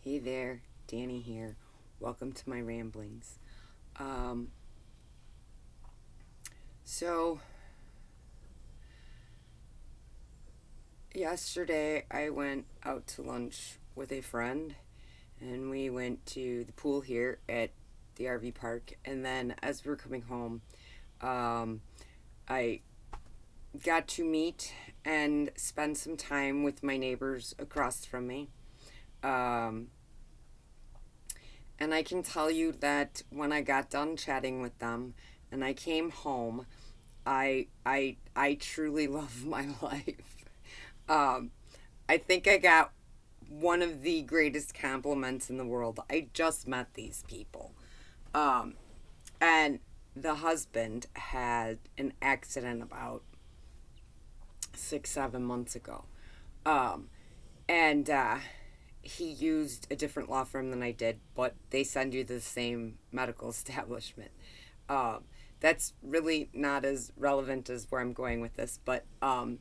Hey there, Danny here. Welcome to my ramblings. Um, so, yesterday I went out to lunch with a friend and we went to the pool here at the RV park. And then as we were coming home, um, I got to meet and spend some time with my neighbors across from me. Um, and I can tell you that when I got done chatting with them and I came home, I truly love my life. Um, I think I got one of the greatest compliments in the world. I just met these people. Um, and the husband had an accident about 6, 7 months ago. Um, and he used a different law firm than I did, but they send you to the same medical establishment. Um, that's really not as relevant as where I'm going with this, but I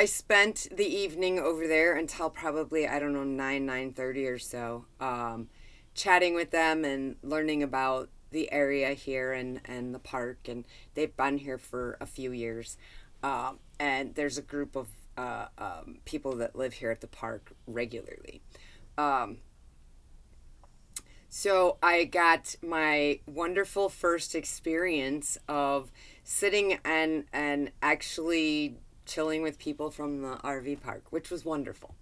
spent the evening over there until probably I don't know 9:30 or so, chatting with them and learning about the area here and the park, and they've been here for a few years, and there's a group of people that live here at the park regularly. Um, so I got my wonderful first experience of sitting and actually chilling with people from the RV park, which was wonderful.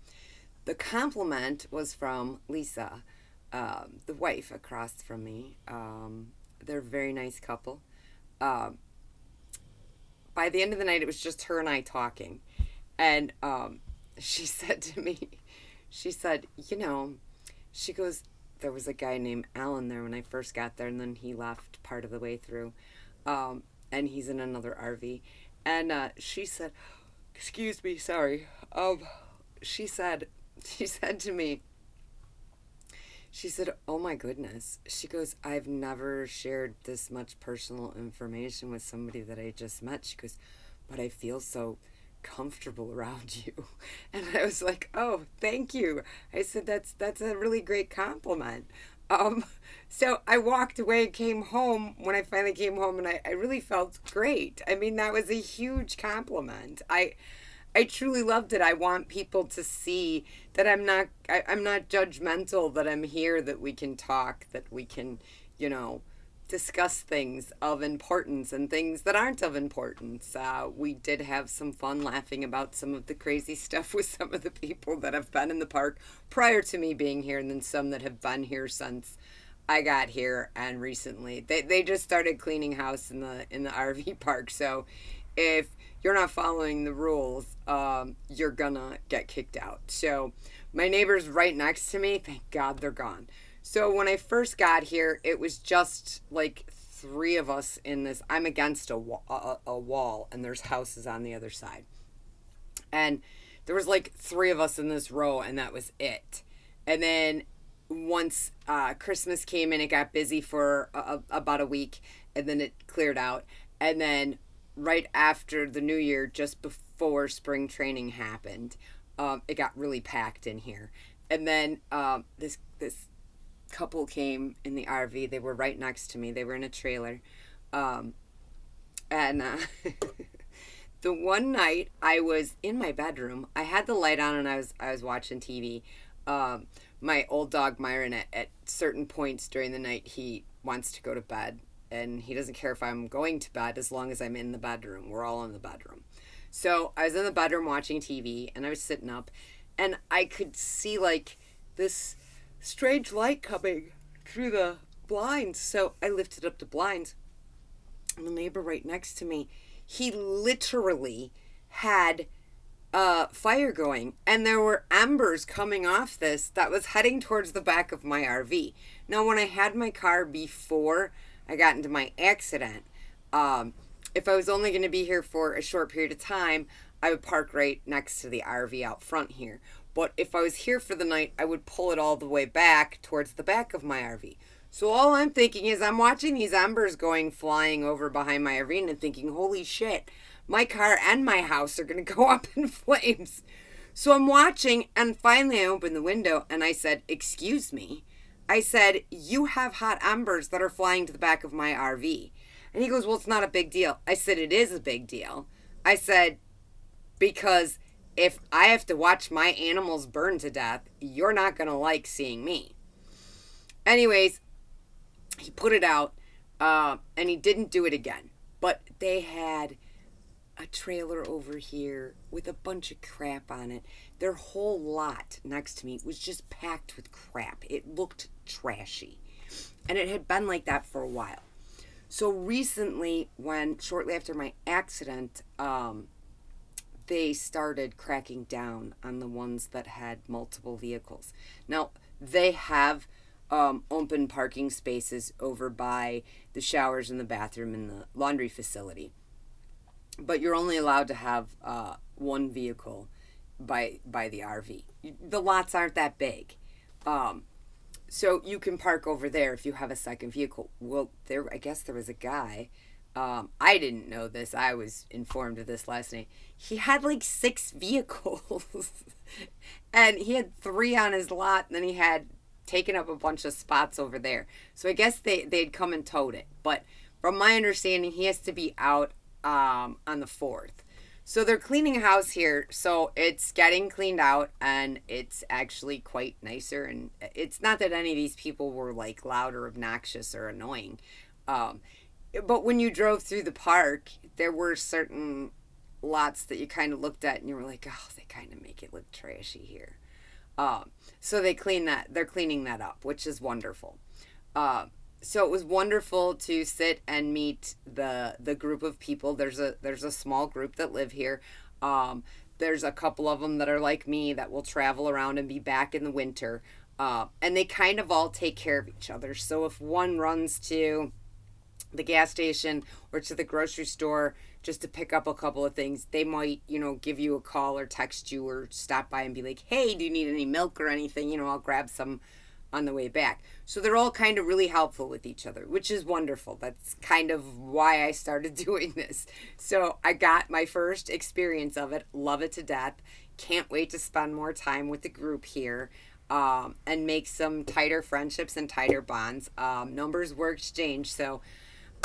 The compliment was from Lisa, the wife across from me. They're a very nice couple. Um, by the end of the night, it was just her and I talking. And she said to me, she said, she goes, there was a guy named Alan there when I first got there, and then he left part of the way through. And he's in another RV. And she said, excuse me, sorry. She said, she said to me, she said, oh my goodness. She goes, I've never shared this much personal information with somebody that I just met. She goes, but I feel so comfortable around you. And I was like, oh, thank you. I said, that's a really great compliment. Um, so I walked away, came home when I finally came home, and I really felt great. I mean, that was a huge compliment. I truly loved it. I want people to see that I'm not judgmental, that I'm here, that we can talk, that we can, you know, discuss things of importance and things that aren't of importance. We did have some fun laughing about some of the crazy stuff with some of the people that have been in the park prior to me being here, and then some that have been here since I got here and recently. They just started cleaning house in the RV park. So if you're not following the rules, you're gonna get kicked out. So my neighbor's right next to me. Thank God they're gone. So when I first got here, it was just like three of us in this. I'm against a wall, and there's houses on the other side. And there was like three of us in this row, and that was it. And then once Christmas came in, it got busy for about a week, and then it cleared out. And then right after the new year, just before spring training happened, it got really packed in here. And then this couple came in the RV. They were right next to me. They were in a trailer, um, and the one night I was in my bedroom, I had the light on and I was watching TV. My old dog Myron, at certain points during the night, he wants to go to bed, and he doesn't care if I'm going to bed as long as I'm in the bedroom. We're all in the bedroom. So I was in the bedroom watching TV, and I was sitting up, and I could see like this strange light coming through the blinds. So I lifted up the blinds, and the neighbor right next to me, he literally had fire going, and there were embers coming off this that was heading towards the back of my RV. Now, when I had my car before I got into my accident, if I was only going to be here for a short period of time, I would park right next to the RV out front here. But if I was here for the night, I would pull it all the way back towards the back of my RV. So all I'm thinking is I'm watching these embers going flying over behind my RV and thinking, holy shit, my car and my house are going to go up in flames. So I'm watching, and finally I opened the window and I said, "Excuse me." I said, "You have hot embers that are flying to the back of my RV." And he goes, "Well, it's not a big deal." I said, "It is a big deal." I said, "Because if I have to watch my animals burn to death, you're not going to like seeing me." Anyways, he put it out, and he didn't do it again. But they had a trailer over here with a bunch of crap on it. Their whole lot next to me was just packed with crap. It looked trashy. And it had been like that for a while. So recently, shortly after my accident, they started cracking down on the ones that had multiple vehicles. Now, they have open parking spaces over by the showers and the bathroom and the laundry facility. But you're only allowed to have one vehicle by the RV. The lots aren't that big. So you can park over there if you have a second vehicle. Well, I guess there was a guy. I didn't know this. I was informed of this last night. He had like 6 vehicles. And he had 3 on his lot. And then he had taken up a bunch of spots over there. So I guess they'd come and towed it. But from my understanding, he has to be out on the 4th. So they're cleaning a house here. So it's getting cleaned out, and it's actually quite nicer. And it's not that any of these people were like loud or obnoxious or annoying. But when you drove through the park, there were certain lots that you kind of looked at and you were like, oh, they kind of make it look trashy here. So they're cleaning that up, which is wonderful. So it was wonderful to sit and meet the group of people. There's a small group that live here. There's a couple of them that are like me that will travel around and be back in the winter. And they kind of all take care of each other. So if one runs to the gas station or to the grocery store just to pick up a couple of things, they might, give you a call or text you or stop by and be like, "Hey, do you need any milk or anything? I'll grab some on the way back." So they're all kind of really helpful with each other, which is wonderful. That's kind of why I started doing this. So I got my first experience of it. Love it to death. Can't wait to spend more time with the group here. And make some tighter friendships and tighter bonds. Numbers were exchanged. So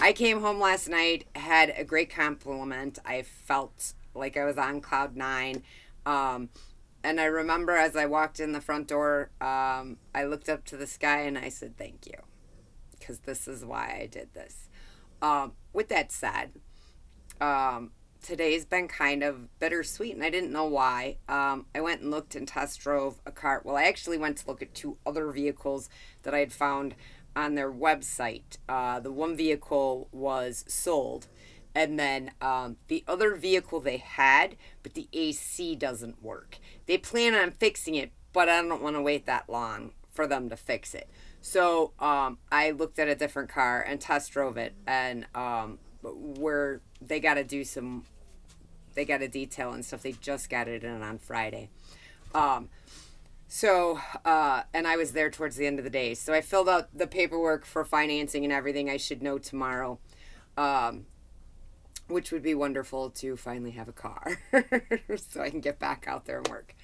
I came home last night, had a great compliment. I felt like I was on cloud 9. And I remember as I walked in the front door, I looked up to the sky and I said, "Thank you," because this is why I did this. With that said, today's been kind of bittersweet, and I didn't know why. I went and looked and test drove a car. Well, I actually went to look at 2 other vehicles that I had found on their website. The one vehicle was sold, and then the other vehicle they had, but the AC doesn't work. They plan on fixing it, but I don't want to wait that long for them to fix it. So I looked at a different car and test drove it, and where they got to detail and stuff. They just got it in on Friday. So, and I was there towards the end of the day. So I filled out the paperwork for financing and everything. I should know tomorrow, which would be wonderful to finally have a car so I can get back out there and work.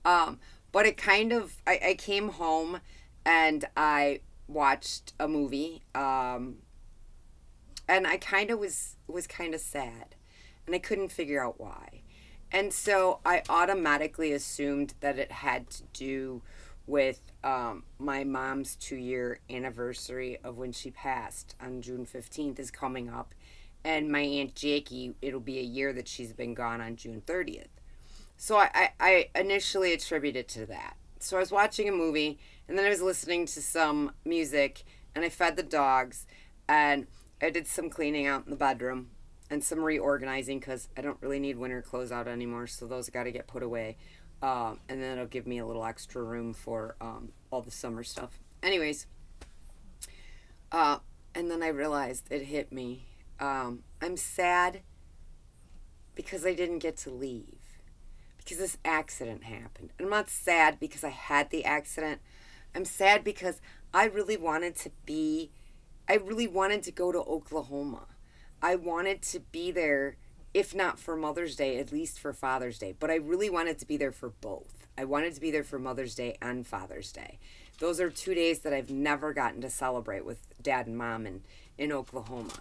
But it kind of, I came home and I watched a movie, and I kind of was kind of sad, and I couldn't figure out why. And so I automatically assumed that it had to do with my mom's 2-year anniversary of when she passed on June 15th is coming up. And my Aunt Jackie, it'll be a year that she's been gone on June 30th. So I initially attributed it to that. So I was watching a movie, and then I was listening to some music, and I fed the dogs, and I did some cleaning out in the bedroom and some reorganizing because I don't really need winter clothes out anymore, so those got to get put away. And then it'll give me a little extra room for all the summer stuff. Anyways, and then I realized it hit me. I'm sad because I didn't get to leave, because this accident happened. And I'm not sad because I had the accident. I'm sad because I really wanted to go to Oklahoma. I wanted to be there if not for Mother's Day, at least for Father's Day. But I really wanted to be there for both. I wanted to be there for Mother's Day and Father's Day. Those are 2 days that I've never gotten to celebrate with Dad and Mom in Oklahoma.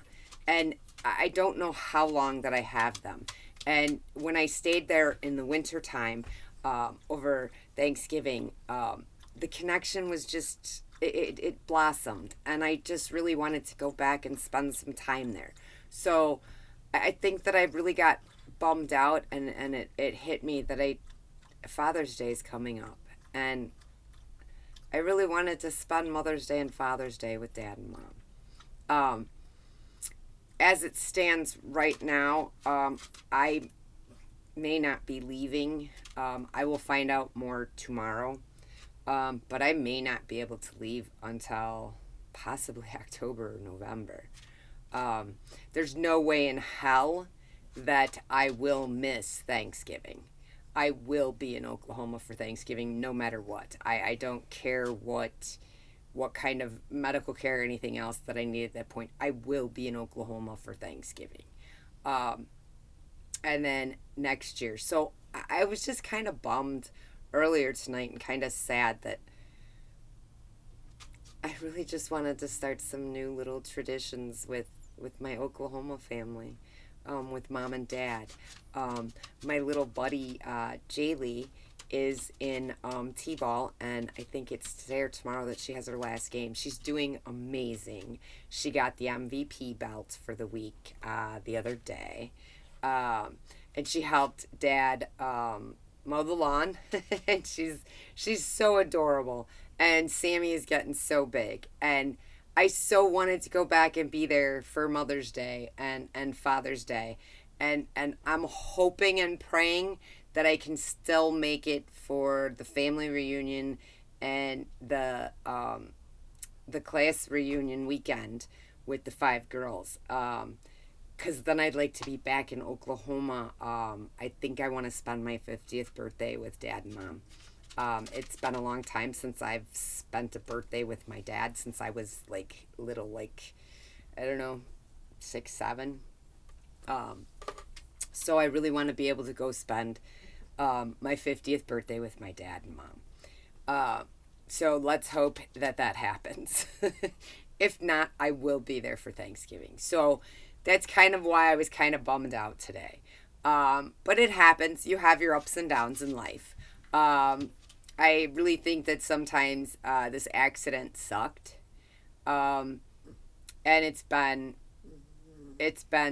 And I don't know how long that I have them. And when I stayed there in the wintertime over Thanksgiving, the connection was just, it blossomed. And I just really wanted to go back and spend some time there. So I think that I really got bummed out, and it hit me that Father's Day is coming up. And I really wanted to spend Mother's Day and Father's Day with Dad and Mom. As it stands right now, I may not be leaving. I will find out more tomorrow. But I may not be able to leave until possibly October or November. There's no way in hell that I will miss Thanksgiving. I will be in Oklahoma for Thanksgiving no matter what. I don't care what kind of medical care or anything else that I need at that point. I will be in Oklahoma for Thanksgiving. And then next year. So I was just kind of bummed earlier tonight and kind of sad that I really just wanted to start some new little traditions with my Oklahoma family, with Mom and Dad. My little buddy, Jaylee, is in T-ball, and I think it's today or tomorrow that she has her last game. She's doing amazing. She got the MVP belt for the week the other day. And she helped Dad mow the lawn. And she's so adorable. And Sammy is getting so big. And I so wanted to go back and be there for Mother's Day and Father's Day. And I'm hoping and praying that I can still make it for the family reunion and the class reunion weekend with the 5 girls. Because then I'd like to be back in Oklahoma. I think I want to spend my 50th birthday with Dad and Mom. It's been a long time since I've spent a birthday with my dad, since I was little, I don't know, 6, 7. So I really want to be able to go spend my 50th birthday with my dad and Mom. So let's hope that happens. If not, I will be there for Thanksgiving. So that's kind of why I was kind of bummed out today. But it happens. You have your ups and downs in life. I really think that sometimes this accident sucked. And it's been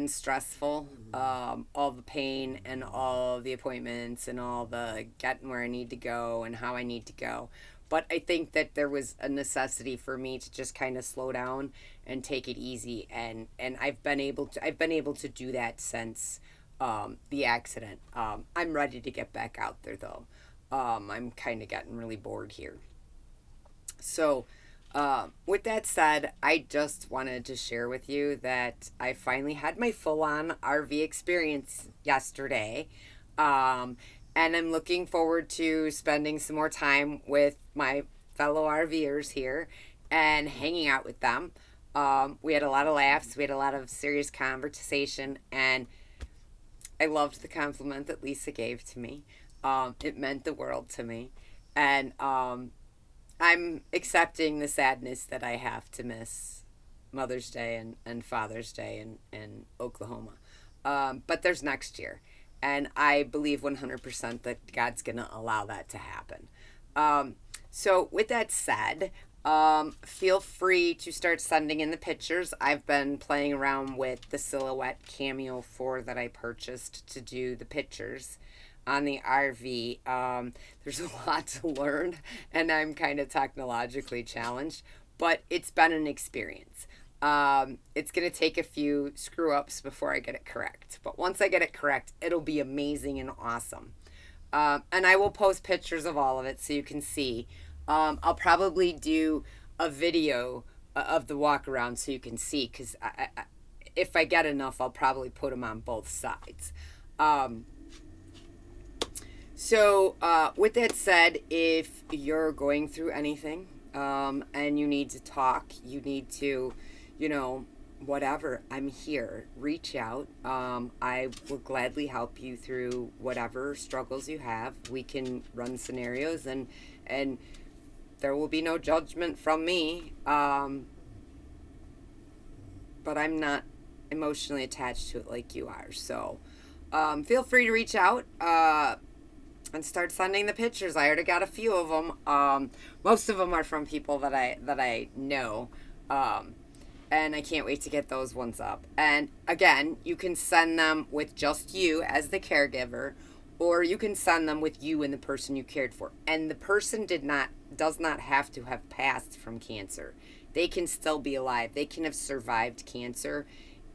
stressful. All the pain and all the appointments and all the getting where I need to go and how I need to go. But I think that there was a necessity for me to just kind of slow down and take it easy, and I've been able to do that since the accident. I'm ready to get back out there though. I'm kind of getting really bored here. So with that said, I just wanted to share with you that I finally had my full-on RV experience yesterday. And I'm looking forward to spending some more time with my fellow RVers here and hanging out with them. We had a lot of laughs. We had a lot of serious conversation. And I loved the compliment that Lisa gave to me. It meant the world to me. And I'm accepting the sadness that I have to miss Mother's Day and Father's Day in Oklahoma. But there's next year. And I believe 100% that God's going to allow that to happen. So with that said, feel free to start sending in the pictures. I've been playing around with the Silhouette Cameo 4 that I purchased to do the pictures on the RV. There's a lot to learn, and I'm kind of technologically challenged, but it's been an experience. It's going to take a few screw-ups before I get it correct. But once I get it correct, it'll be amazing and awesome. And I will post pictures of all of it so you can see. I'll probably do a video of the walk-around so you can see. Because if I get enough, I'll probably put them on both sides. So with that said, if you're going through anything and you need to talk, you need to whatever, I'm here. Reach out. I will gladly help you through whatever struggles you have. We can run scenarios, and there will be no judgment from me. But I'm not emotionally attached to it like you are. So feel free to reach out and start sending the pictures. I already got a few of them. Most of them are from people that I know. And I can't wait to get those ones up. And again, you can send them with just you as the caregiver, or you can send them with you and the person you cared for. And the person does not have to have passed from cancer. They can still be alive. They can have survived cancer.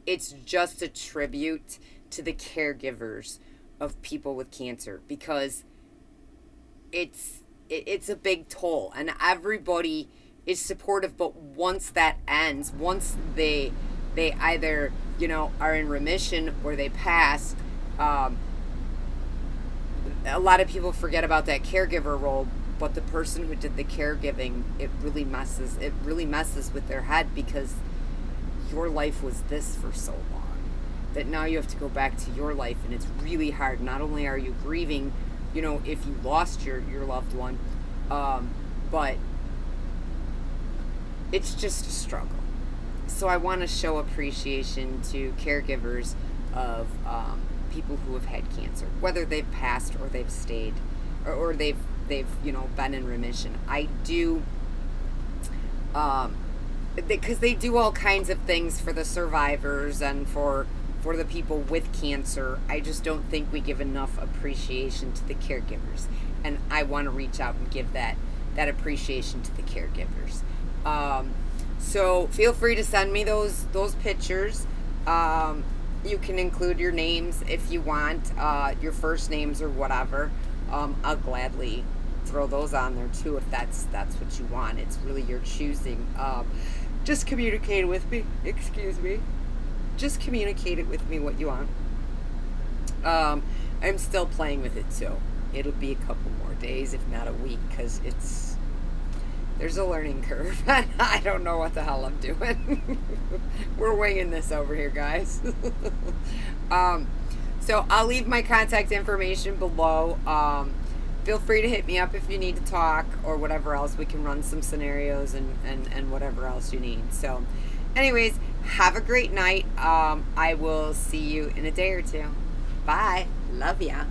It's just a tribute to the caregivers of people with cancer, because it's a big toll, and everybody is supportive. But once that ends, once they either are in remission or they pass, a lot of people forget about that caregiver role. But the person who did the caregiving, it really messes with their head, because your life was this for so long that now you have to go back to your life, and it's really hard. Not only are you grieving, if you lost your loved one, but it's just a struggle. So I want to show appreciation to caregivers of people who have had cancer, whether they've passed or they've stayed, or they've been in remission. I do, because they do all kinds of things for the survivors and for the people with cancer. I just don't think we give enough appreciation to the caregivers, and I want to reach out and give that appreciation to the caregivers. So feel free to send me those pictures. You can include your names if you want, your first names or whatever. I'll gladly throw those on there too if that's what you want. It's really your choosing. Just communicate with me. Just communicate it with me what you want. I'm still playing with it, so it'll be a couple more days, if not a week, because there's a learning curve, and I don't know what the hell I'm doing. We're winging this over here, guys. So I'll leave my contact information below. Feel free to hit me up if you need to talk or whatever else. We can run some scenarios and whatever else you need. So anyways, have a great night. I will see you in a day or two. Bye. Love ya.